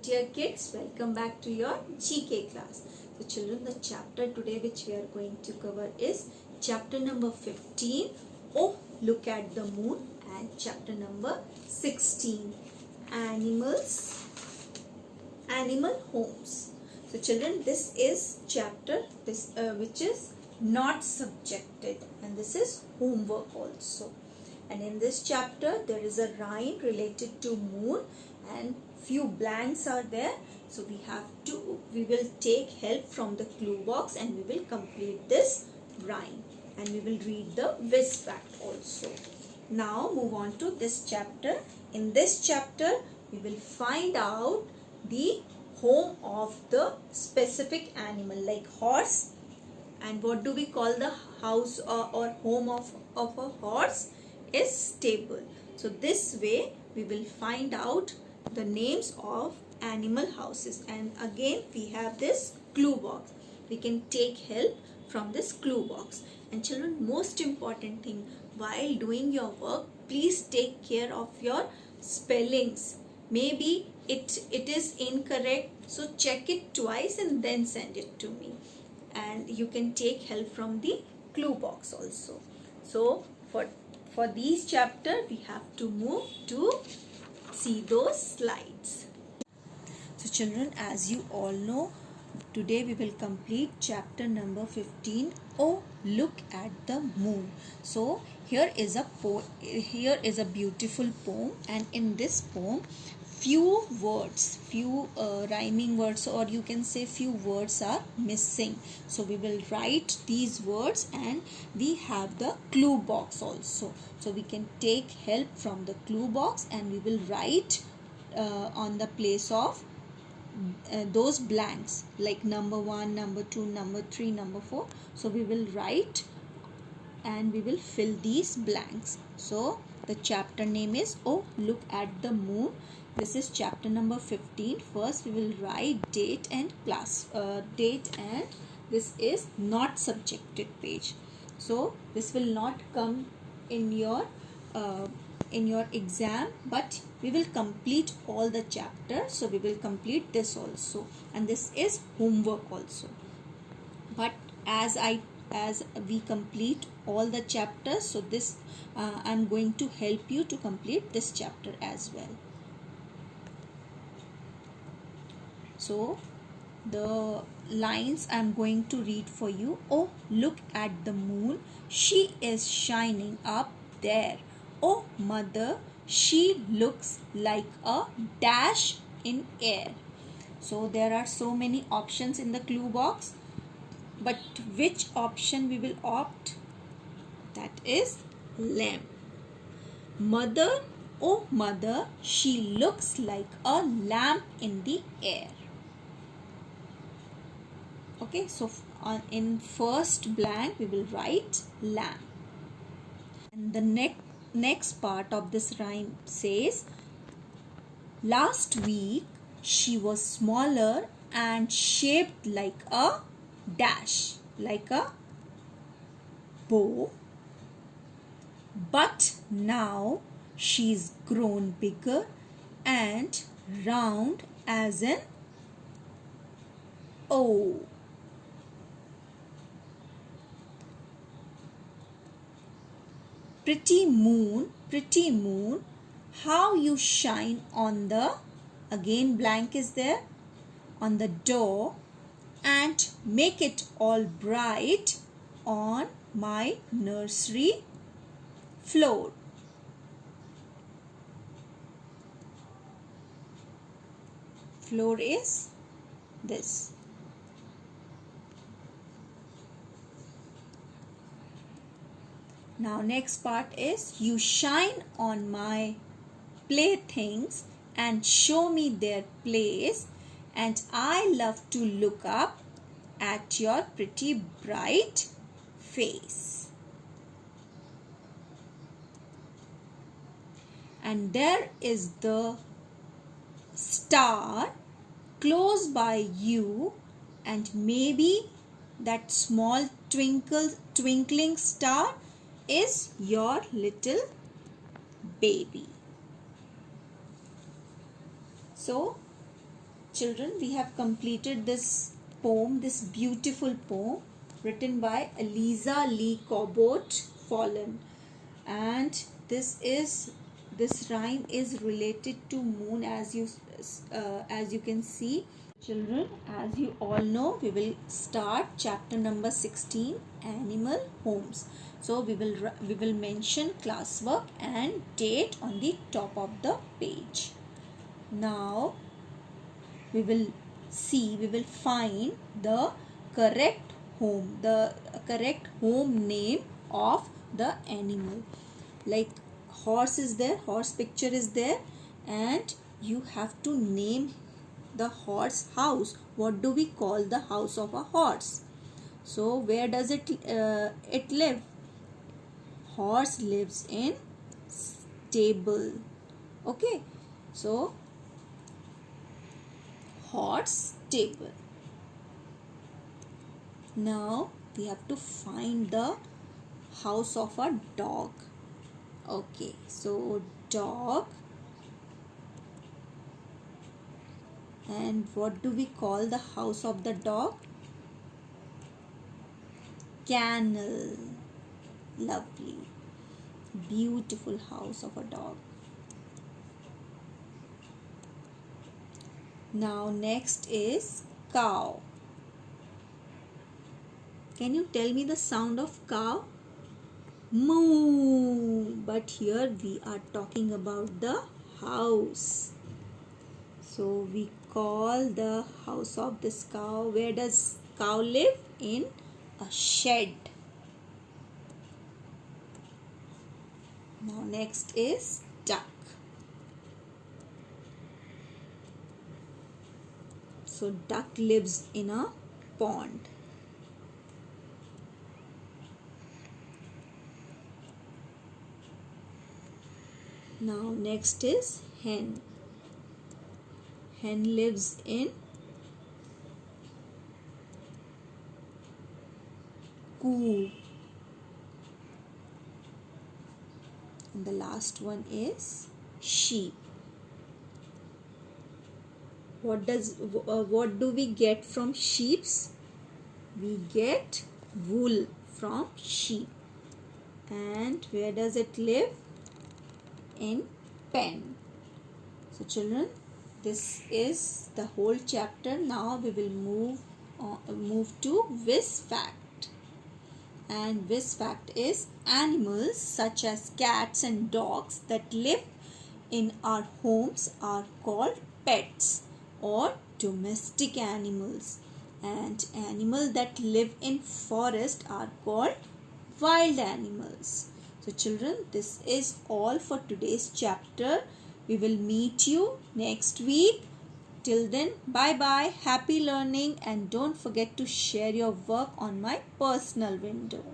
dear kids, welcome back to your GK class. So children, the chapter today which we are going to cover is chapter number 15, Oh Look at the Moon, and chapter number 16, Animal Homes. So children, this is chapter which is not subjected, and this is homework also. And in this chapter there is a rhyme related to moon and few blanks are there, so we will take help from the clue box and we will complete this rhyme, and we will read the whiz fact also. Now move on to this chapter. In this chapter we will find out the home of the specific animal, like horse. And what do we call the house or home of a horse? Is stable. So this way we will find out the names of animal houses, and again we have this clue box. We can take help from this clue box. And children, most important thing, while doing your work, please take care of your spellings. Maybe it is incorrect, so check it twice and then send it to me, and you can take help from the clue box also. So for these chapter we have to move to see those slides. So children, as you all know, today we will complete chapter number 15, Oh Look at the Moon. So here is a beautiful poem, and in this poem few rhyming words, or you can say few words are missing. So we will write these words, and we have the clue box also. So we can take help from the clue box, and we will write on the place of those blanks, like number 1, number 2, number 3, number 4. So we will write and we will fill these blanks. So the chapter name is Oh Look at the Moon. This is chapter number 15. First we will write date and class date, and this is not subjected page. So this will not come in your exam, but we will complete all the chapter. So we will complete this also, and this is homework also. But as we complete all the chapters, so this I'm going to help you to complete this chapter as well. So the lines I'm going to read for you. Oh, look at the moon, she is shining up there. Oh mother, she looks like a dash in air. So there are so many options in the clue box, but which option we will opt? That is lamp. Mother, oh mother, she looks like a lamp in the air. Okay, so in first blank we will write lamp. And the next part of this rhyme says, last week she was smaller and shaped like a dash, like a bow, but now she's grown bigger and round as an O. Pretty moon, how you shine on the, again blank is there, on the door, and make it all bright on my nursery floor. Floor is this. Now next part is, you shine on my playthings and show me their place, and I love to look up at your pretty bright face. And there is the star close by you, and maybe that small twinkling star is your little baby. So children, we have completed this poem, this beautiful poem written by Eliza Lee Cobot Fallen, and this rhyme is related to moon, as you can see. Children, as you all know, we will start chapter number 16, animal homes. So we will mention classwork and date on the top of the page. Now we will find the correct home name of the animal. Like horse is there, horse picture is there, and you have to name the horse house. What do we call the house of a horse? So where does it live? Horse lives in stable. Okay, so horse stable. Now we have to find the house of a dog. Okay, so dog. And what do we call the house of the dog? Kennel. Lovely. Beautiful house of a dog. Now next is cow. Can you tell me the sound of cow? Moo. But here we are talking about the house. So we call the house of this cow. Where does cow live? In a shed. Now next is duck. So duck lives in a pond. Now next is hen. Hen lives in coop. And the last one is sheep. What do we get from sheep? We get wool from sheep. And where does it live? In pen. So children, this is the whole chapter. Now we will move to Wiz fact. And Wiz fact is animals such as cats and dogs that live in our homes are called pets or domestic animals, and animals that live in forest are called wild animals. So children, this is all for today's chapter. We will meet you next week. Till then, bye bye, happy learning, and don't forget to share your work on my personal window.